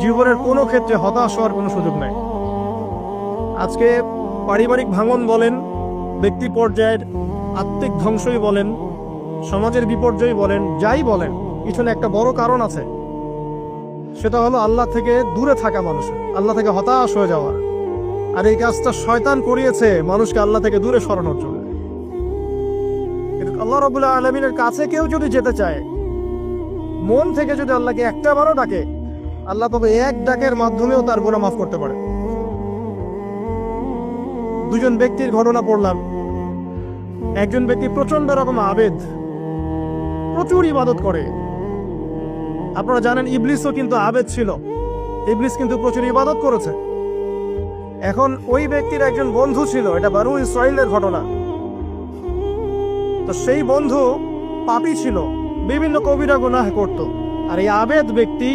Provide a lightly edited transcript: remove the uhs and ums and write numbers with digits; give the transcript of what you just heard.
জীবনের কোনো ক্ষেত্রে হতাশ হওয়ার কোনো সুযোগ নাই। আজকে পারিবারিক ভাঙন বলেন, ব্যক্তি পর্যায়ের আত্মিক ধ্বংসই বলেন, সমাজের বিপর্যয় বলেন, যাই বলেন, পিছনে একটা বড় কারণ আছে। সেটা হলো আল্লাহ থেকে দূরে থাকা মানুষের, আল্লাহ থেকে হতাশ হয়ে যাওয়া। আর এই কাজটা শয়তান করিয়েছে মানুষকে আল্লাহ থেকে দূরে সরানোর জন্য। কিন্তু আল্লাহ রাব্বুল আলামিনের কাছে কেউ যদি যেতে চায়, মন থেকে যদি আল্লাহকে একটা বারও ডাকে, আল্লাহ তবে এক ডাকের মাধ্যমেও তার গুনাহ মাফ করতে পারে। দুজন ব্যক্তির ঘটনা পড়লাম। একজন ব্যক্তি প্রচন্ড রকম আবেদ, প্রচুর ইবাদত করে। আপনারা জানেন ইবলিসও কিন্তু আবেদ ছিল, ইবলিস কিন্তু প্রচুর ইবাদত করেছে। এখন ওই ব্যক্তির একজন বন্ধু ছিল, এটা বানু ইসরাইলের ঘটনা। তো সেই বন্ধু পাপী ছিল, বিভিন্ন কবিরা গুনাহ করত। আর এই আবেদ ব্যক্তি